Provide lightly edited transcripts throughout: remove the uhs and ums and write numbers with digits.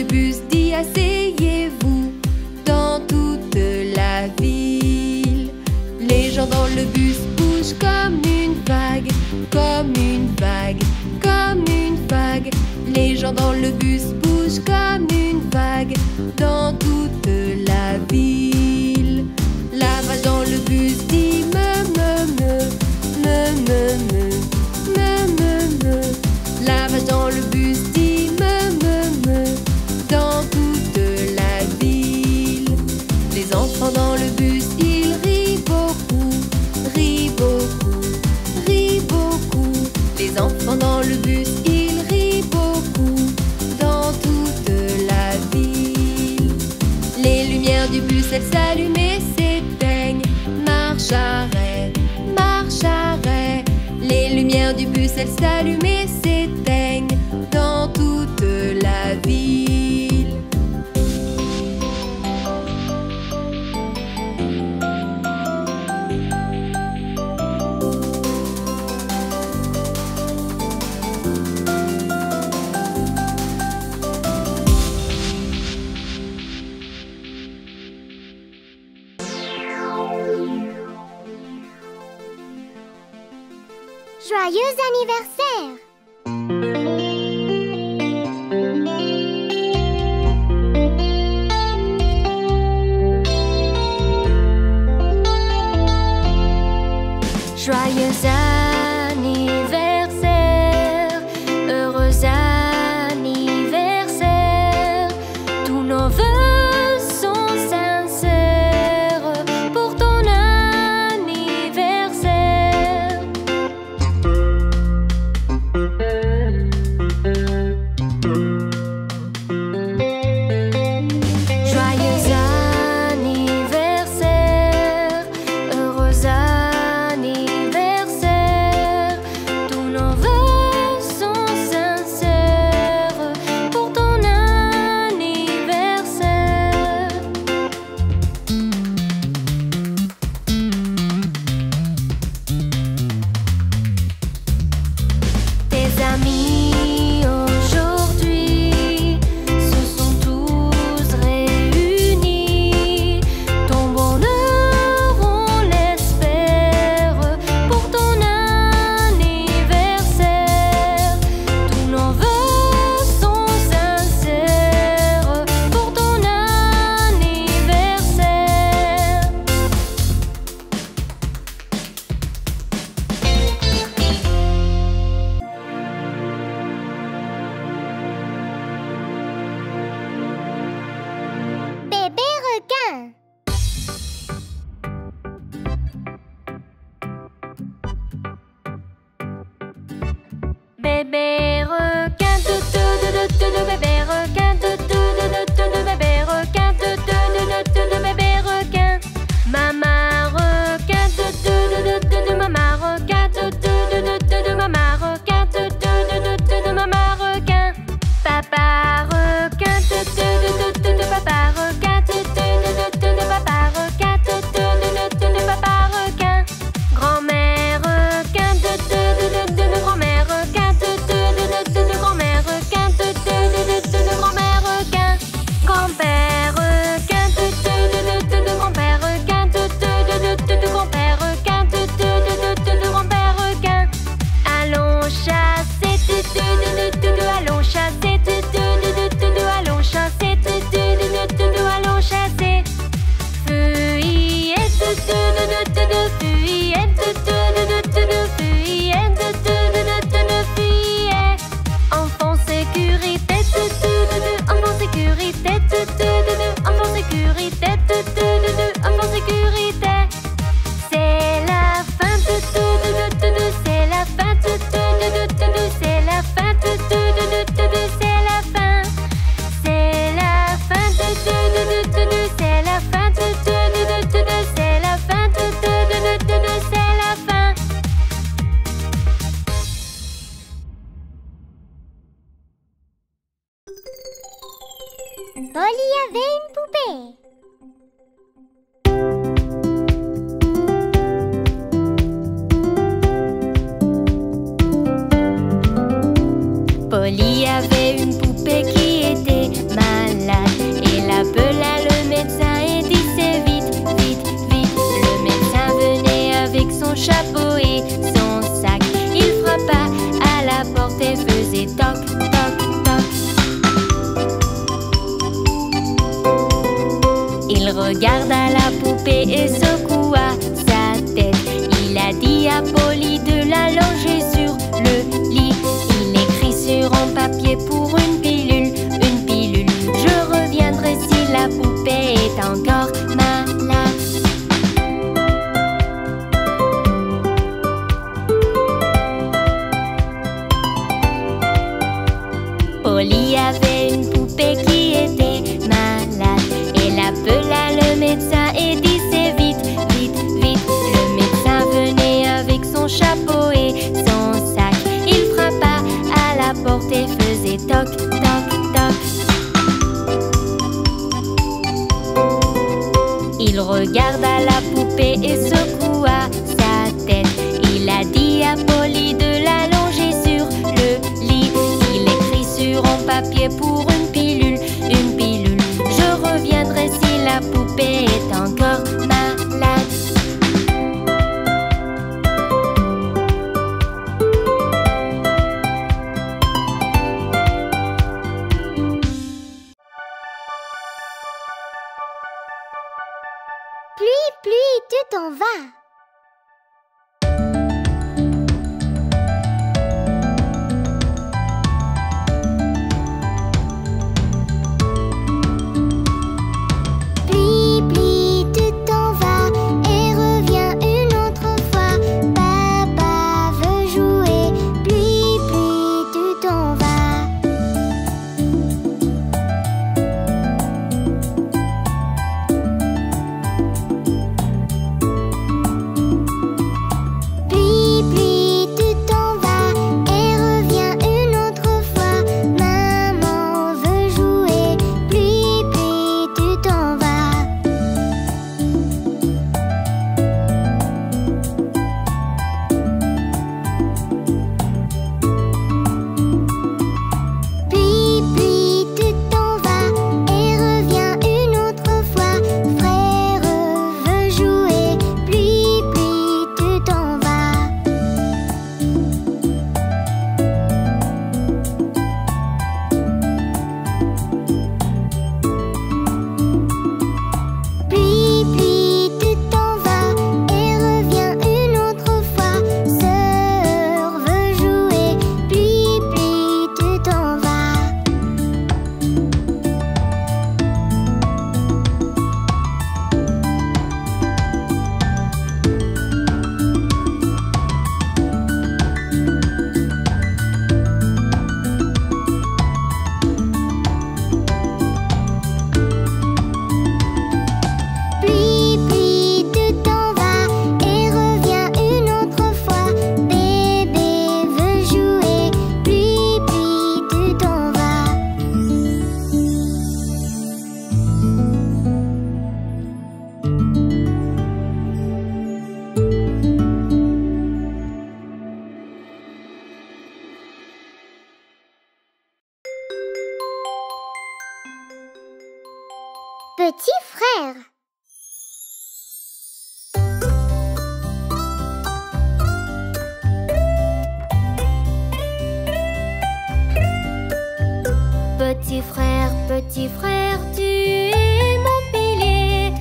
du bus dit asseyez-vous dans toute la ville. Les gens dans le bus bougent comme une vague, comme une vague, comme une vague. Les gens dans le bus bougent comme une vague dans toute la ville. La vache dans le bus dit me me me me me me me me me. La vache dans le bus dit me me me dans toute la ville. Les enfants dans le bus ils rient beaucoup, rient beaucoup, rient beaucoup. Les enfants dans le bus ils rient beaucoup dans toute la ville. Les lumières du bus elles s'allument et s'éteignent. Marche arrêt, marche arrêt. Les lumières du bus elles s'allument et s'éteignent dans toute la ville. Joyeux anniversaire! Joyeux anniversaire, heureux anniversaire. Tous nos vœux sont sincères pour ton anniversaire. regarda la poupée et secoua sa tête. Il a dit à Polly de l'allonger sur le lit. Il écrit sur un papier pour une pilule, une pilule. Je reviendrai si la poupée est encore malade. Polly avait une poupée qui était malade. Elle appela le médecin et dit c'est vite, vite, vite. Le médecin venait avec son chapeau et son sac. Il frappa à la porte et faisait toc, toc, toc. Il regarda la poupée et secoua sa tête. Il a dit à Polly de l'allonger sur le lit. Il écrit sur un papier pour une pilule, une pilule. Je reviendrai si la poupée est encore malade. Pluie, pluie, tu t'en vas. Pluie, pluie, tu t'en vas et reviens une autre fois. Papa veut jouer. Pluie, pluie, tu t'en vas. Pluie, pluie, tu t'en vas et reviens une autre fois. Maman veut jouer. Pluie, pluie, tu t'en vas. Pluie, pluie, tu t'en vas et reviens une autre fois. Frère veut jouer. Pluie, pluie, tu t'en vas. Pluie, pluie, tu t'en vas et reviens une autre fois. Sœur veut jouer. Pluie, pluie, tu t'en vas. Pluie, pluie, tu t'en vas et reviens une autre fois. Bébé veut jouer. Pluie, pluie, tu t'en vas. Petit frère. Petit frère, tu es mon pilier.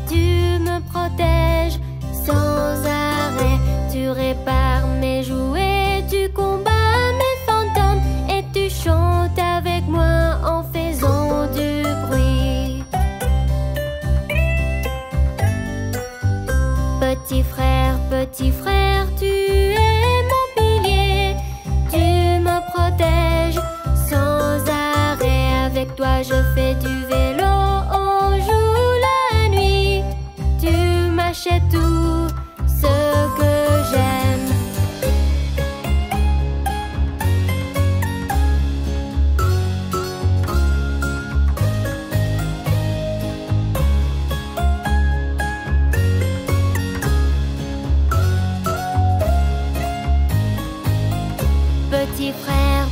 Tu me protèges sans arrêt. Tu répares mes jouets, tu combats mes fantômes et tu chantes avec moi en faisant du bruit. Petit frère, tu es mon pilier. Tu me protèges sans arrêt. Avec toi je fais du vélo, on joue la nuit. Tu m'achètes tout ce que j'aime.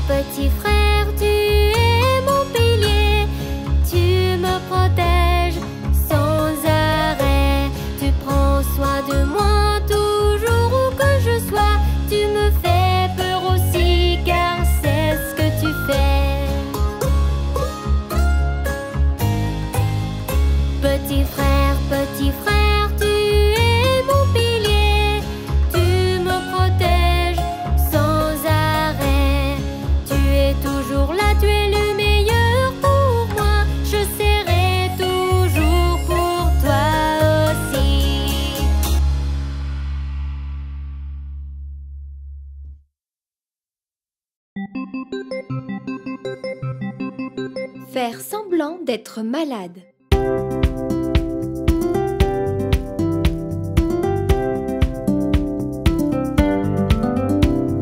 Petit frère, tu es mon pilier. Tu me protèges sans arrêt. Tu prends soin de moi toujours où que je sois. Tu me fais peur aussi car c'est ce que tu fais. Petit frère, petit frère, tu es mon pilier. Tu me protèges sans arrêt. Tu es toujours là, tu es le meilleur pour moi. Je serai toujours pour toi aussi. Faire semblant d'être malade.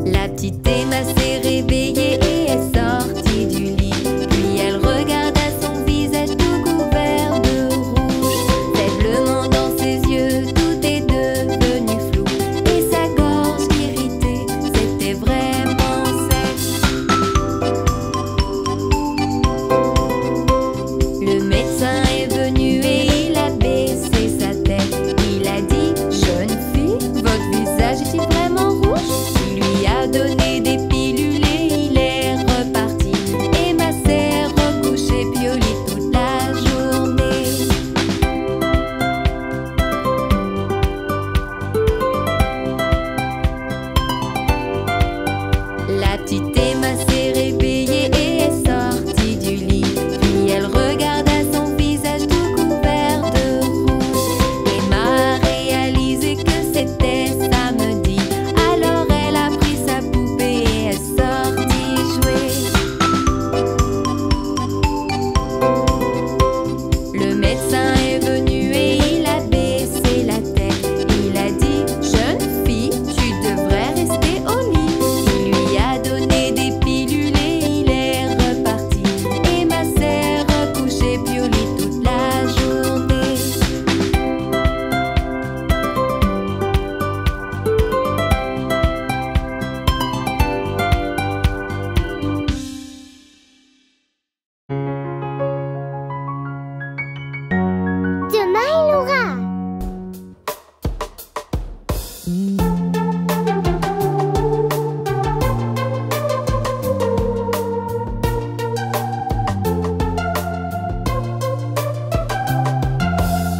La petite Emma s'est réveillée et est sortie du lit. Puis elle regarda son visage tout couvert de rouge. Faiblement dans ses yeux, tout est devenu flou. Et sa gorge irritée, c'était vraiment sec. Le médecin est venu et il a baissé sa tête. Il a dit: jeune fille, votre visage est-il vraiment rouge? Il lui a donné des pilules et il est reparti. Emma s'est recouchée puis au lit toute la journée. La petite Emma s'est réveillée et est sortie du lit. Puis elle regarda son visage tout couvert de rouge. Emma a réalisé que c'était samedi. Alors elle a pris sa poupée et est sortie jouer. Le médecin est venu et il a baissé la tête. Il a dit: jeune fille, tu devrais rester au lit. Il lui a donné des pilules et il est reparti. Emma s'est recouchée puis au lit toute la journée. Demain, il aura.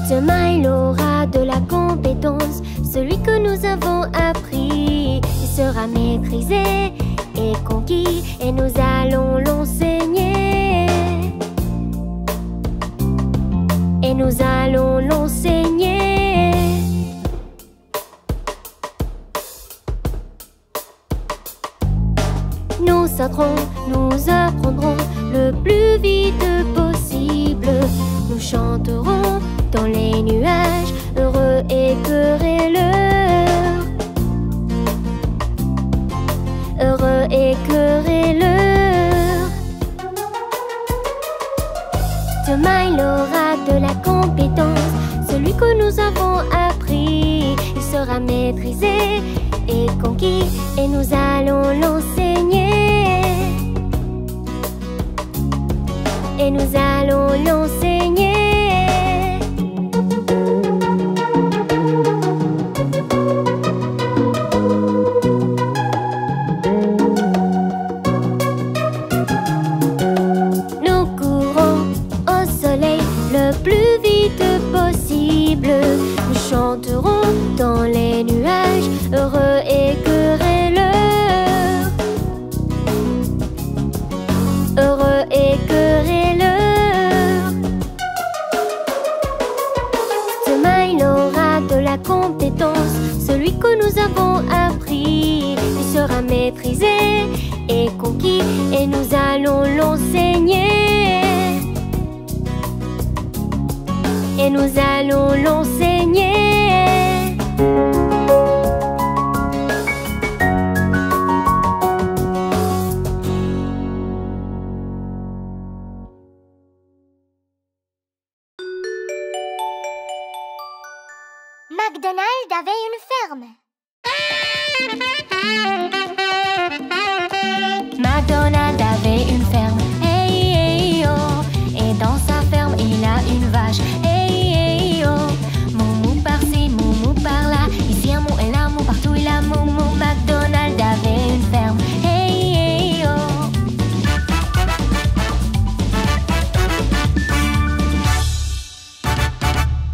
Demain il aura de la compétence, celui que nous avons appris. Il sera maîtrisé et conquis et nous allons l'enseigner. Et nous allons l'enseigner. Nous sauterons, nous apprendrons le plus vite possible. Nous chanterons dans les nuages, heureux et querelleurs. Heureux et querelleurs. Demain il aura de la compétence, celui que nous avons appris. Il sera maîtrisé et conquis et nous allons l'enseigner. Et nous allons l'enseigner. Nous courons au soleil le plus vite possible. Nous chanterons dans les nuages, heureux et querelleurs. Heureux et querelleurs. Demain il aura de la compétence, celui que nous avons appris. Il sera maîtrisé et conquis et nous allons l'enseigner. Et nous allons l'enseigner. McDonald avait une ferme. McDonald avait une ferme, hey, hey, oh. Et dans sa ferme, il a une vache, hey, hey, oh. Moumou par-ci, moumou par-là, ici un mou et là, mou partout, il a moumou. McDonald avait une ferme, hey, hey, oh.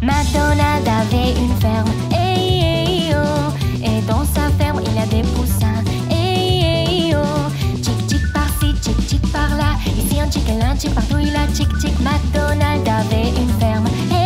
McDonald avait une ferme, hey, hey, oh. Et dans sa ferme il y a des poussins, hey, hey, oh. Chic chic par-ci, chic chic par-là. Ici un chic et là un chic, partout il a chic chic. McDonald avait une ferme, hey.